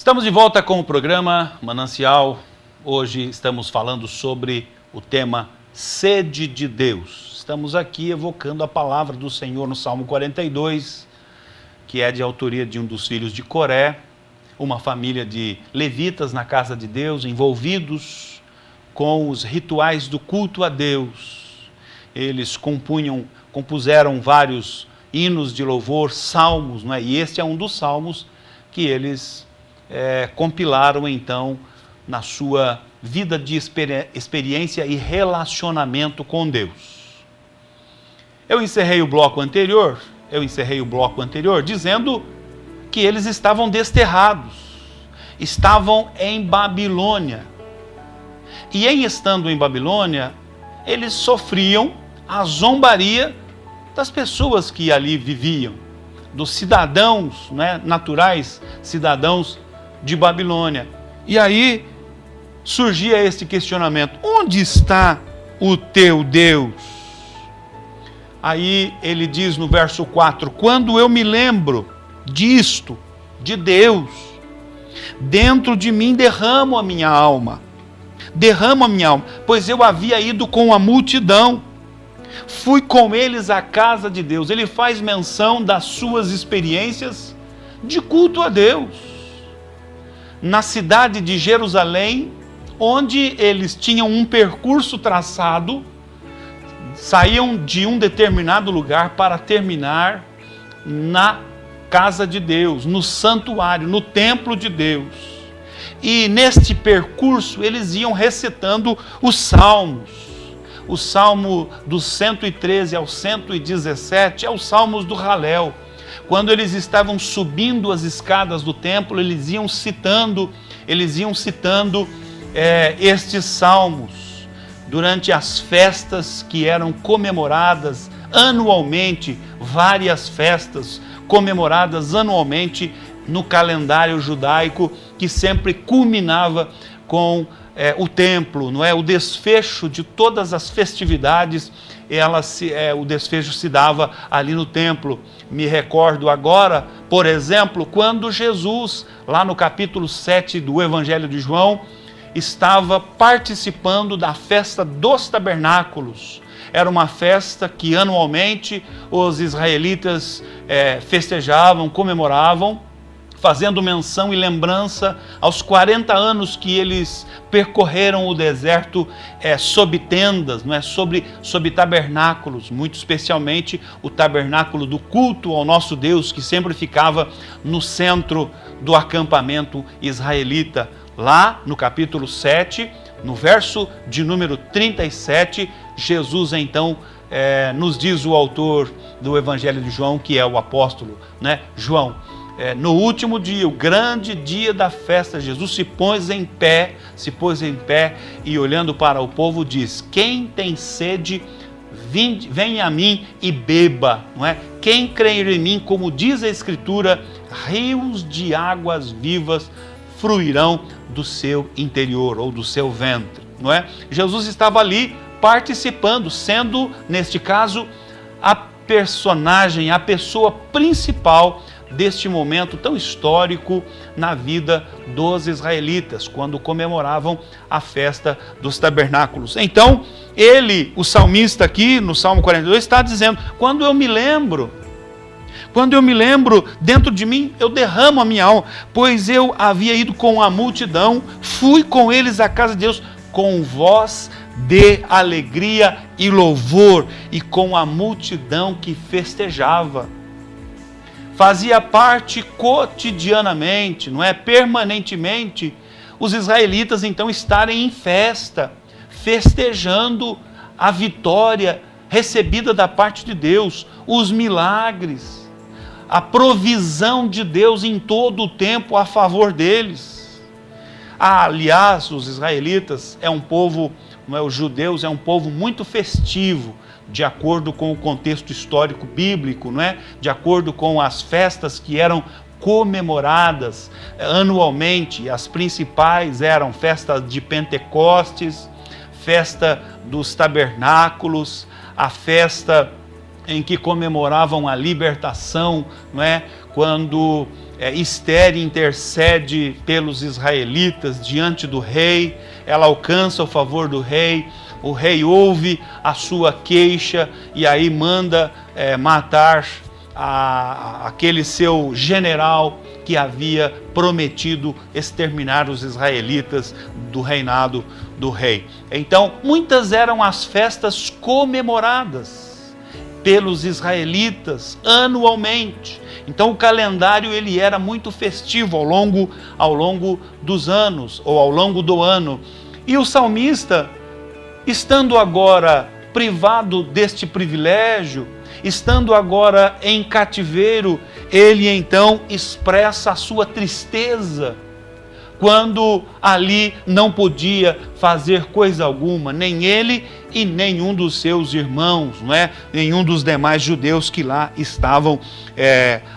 Estamos de volta com o programa Manancial. Hoje estamos falando sobre o tema Sede de Deus. Estamos aqui evocando a palavra do Senhor no Salmo 42, que é de autoria de um dos filhos de Coré, uma família de levitas na casa de Deus, envolvidos com os rituais do culto a Deus. Eles compuseram vários hinos de louvor, salmos, não é? E este é um dos salmos que eles compilaram então na sua vida de experiência e relacionamento com Deus. Eu encerrei o bloco anterior dizendo que eles estavam desterrados, estavam em Babilônia. E em estando em Babilônia, eles sofriam a zombaria das pessoas que ali viviam, dos cidadãos, né, naturais, cidadãos de Babilônia. E aí surgia este questionamento: onde está o teu Deus? Aí ele diz no verso 4, quando eu me lembro disto, de Deus, dentro de mim derramo a minha alma, pois eu havia ido com a multidão, fui com eles à casa de Deus. Ele faz menção das suas experiências de culto a Deus na cidade de Jerusalém, onde eles tinham um percurso traçado, saíam de um determinado lugar para terminar na casa de Deus, no santuário, no templo de Deus. E neste percurso eles iam recitando os salmos. O salmo dos 113 ao 117 é os salmos do Halel. Quando eles estavam subindo as escadas do templo, eles iam citando estes salmos durante as festas que eram comemoradas anualmente, várias festas comemoradas anualmente no calendário judaico, que sempre culminava com o templo, não é? O desfecho de todas as festividades, o desfecho se dava ali no templo. Me recordo agora, por exemplo, quando Jesus, lá no capítulo 7 do Evangelho de João, estava participando da festa dos tabernáculos. Era uma festa que anualmente os israelitas festejavam, comemoravam, fazendo menção e lembrança aos 40 anos que eles percorreram o deserto sob tendas, não é? sob tabernáculos, muito especialmente o tabernáculo do culto ao nosso Deus, que sempre ficava no centro do acampamento israelita. Lá no capítulo 7, no verso de número 37, Jesus então nos diz o autor do Evangelho de João, que é o apóstolo, né, João, no último dia, o grande dia da festa, Jesus se pôs em pé e olhando para o povo diz: quem tem sede, venha a mim e beba, não é? Quem crer em mim, como diz a Escritura, rios de águas vivas fluirão do seu interior ou do seu ventre, não é? Jesus estava ali participando, sendo, neste caso, a personagem, a pessoa principal deste momento tão histórico na vida dos israelitas, quando comemoravam a festa dos tabernáculos. Então, o salmista aqui, no Salmo 42, está dizendo: quando eu me lembro, dentro de mim, eu derramo a minha alma, pois eu havia ido com a multidão, fui com eles à casa de Deus, com voz de alegria e louvor, e com a multidão que festejava. Fazia parte cotidianamente, não é? Permanentemente, os israelitas então estarem em festa, festejando a vitória recebida da parte de Deus, os milagres, a provisão de Deus em todo o tempo a favor deles. Aliás, os israelitas é um povo, não é? Os judeus é um povo muito festivo, de acordo com o contexto histórico bíblico, não é? De acordo com as festas que eram comemoradas anualmente. As principais eram festa de Pentecostes, festa dos tabernáculos, a festa em que comemoravam a libertação, não é? Quando Esther intercede pelos israelitas diante do rei, ela alcança o favor do rei, o rei ouve a sua queixa e aí manda matar aquele seu general que havia prometido exterminar os israelitas do reinado do rei. Então, muitas eram as festas comemoradas pelos israelitas anualmente. Então o calendário ele era muito festivo ao longo dos anos, ou ao longo do ano. E o salmista, estando agora privado deste privilégio, estando agora em cativeiro, ele então expressa a sua tristeza, quando ali não podia fazer coisa alguma, nem ele e nenhum dos seus irmãos, não é? Nenhum dos demais judeus que lá estavam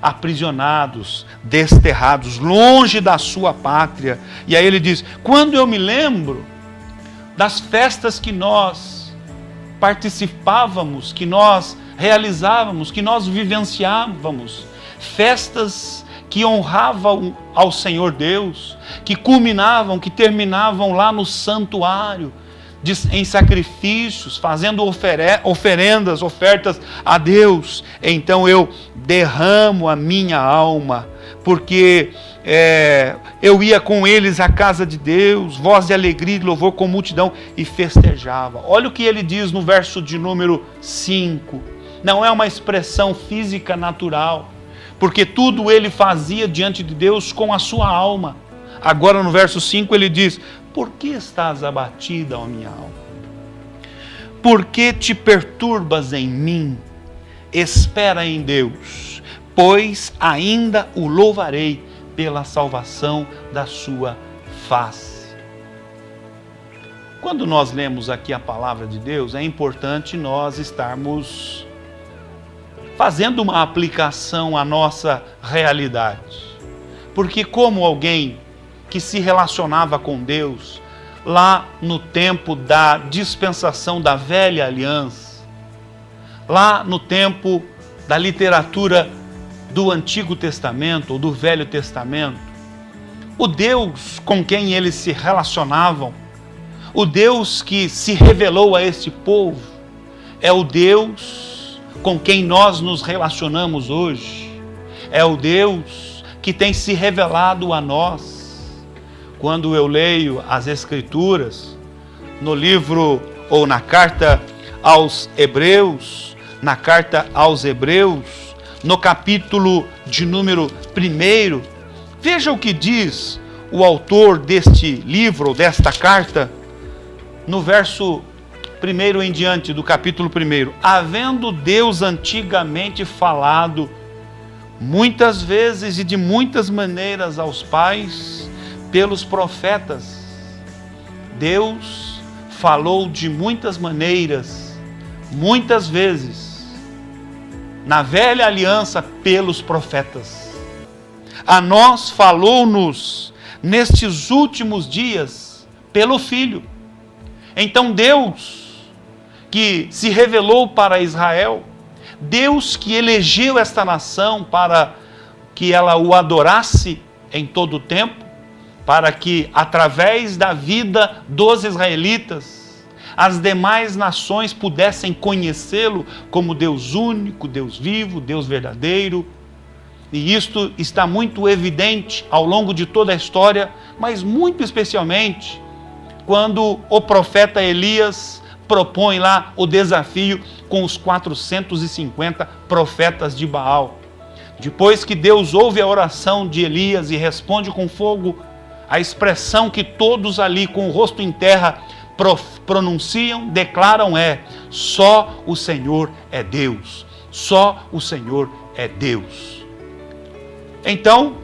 aprisionados, desterrados, longe da sua pátria. E aí ele diz, quando eu me lembro das festas que nós participávamos, que nós realizávamos, que nós vivenciávamos, festas que honravam ao Senhor Deus, que culminavam, que terminavam lá no santuário, em sacrifícios, fazendo oferendas, ofertas a Deus. Então eu derramo a minha alma, porque eu ia com eles à casa de Deus, voz de alegria e louvor com multidão, e festejava. Olha o que ele diz no verso de número 5. Não é uma expressão física natural, porque tudo ele fazia diante de Deus com a sua alma. Agora no verso 5 ele diz, por que estás abatida, ó minha alma? Por que te perturbas em mim? Espera em Deus, pois ainda o louvarei pela salvação da sua face. Quando nós lemos aqui a palavra de Deus, é importante nós estarmos fazendo uma aplicação à nossa realidade. Porque como alguém que se relacionava com Deus lá no tempo da dispensação da velha aliança, lá no tempo da literatura do Antigo Testamento ou do Velho Testamento, o Deus com quem eles se relacionavam, o Deus que se revelou a este povo, é o Deus com quem nós nos relacionamos hoje, é o Deus que tem se revelado a nós. Quando eu leio as Escrituras, no livro ou na carta aos Hebreus, no capítulo de número 1, veja o que diz o autor deste livro, ou desta carta, no verso 1 em diante do capítulo 1. Havendo Deus antigamente falado, muitas vezes e de muitas maneiras aos pais, pelos profetas. Deus falou de muitas maneiras, muitas vezes, na velha aliança pelos profetas. A nós falou-nos nestes últimos dias pelo Filho. Então Deus que se revelou para Israel, Deus que elegeu esta nação para que ela o adorasse em todo o tempo, para que através da vida dos israelitas, as demais nações pudessem conhecê-lo como Deus único, Deus vivo, Deus verdadeiro. E isto está muito evidente ao longo de toda a história, mas muito especialmente quando o profeta Elias propõe lá o desafio com os 450 profetas de Baal. Depois que Deus ouve a oração de Elias e responde com fogo, a expressão que todos ali com o rosto em terra pronunciam, declaram só o Senhor é Deus, só o Senhor é Deus. Então,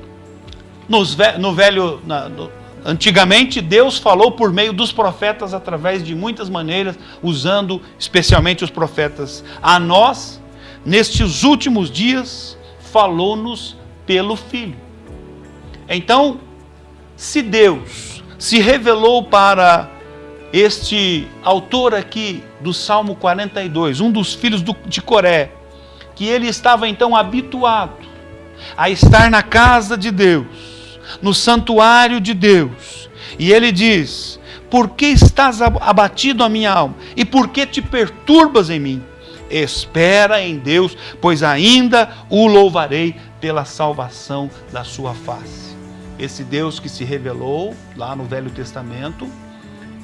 antigamente Deus falou por meio dos profetas através de muitas maneiras, usando especialmente os profetas. A nós, nestes últimos dias, falou-nos pelo Filho. Então, se Deus se revelou para este autor aqui do Salmo 42, um dos filhos de Coré, que ele estava então habituado a estar na casa de Deus, no santuário de Deus. E ele diz: por que estás abatido a minha alma? E por que te perturbas em mim? Espera em Deus, pois ainda o louvarei pela salvação da sua face. Esse Deus que se revelou lá no Velho Testamento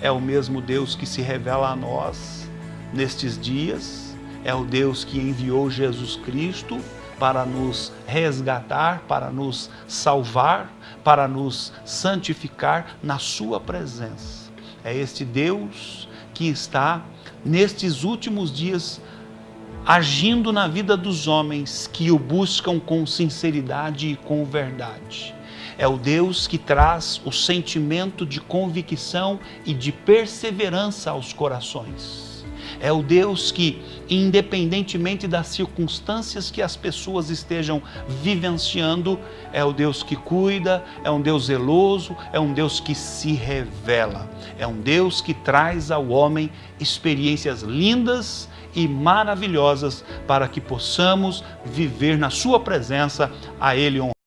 é o mesmo Deus que se revela a nós nestes dias. É o Deus que enviou Jesus Cristo para nos resgatar, para nos salvar, para nos santificar na sua presença. É este Deus que está nestes últimos dias agindo na vida dos homens que o buscam com sinceridade e com verdade. É o Deus que traz o sentimento de convicção e de perseverança aos corações. É o Deus que, independentemente das circunstâncias que as pessoas estejam vivenciando, é o Deus que cuida, é um Deus zeloso, é um Deus que se revela. É um Deus que traz ao homem experiências lindas e maravilhosas para que possamos viver na sua presença, a Ele honrar.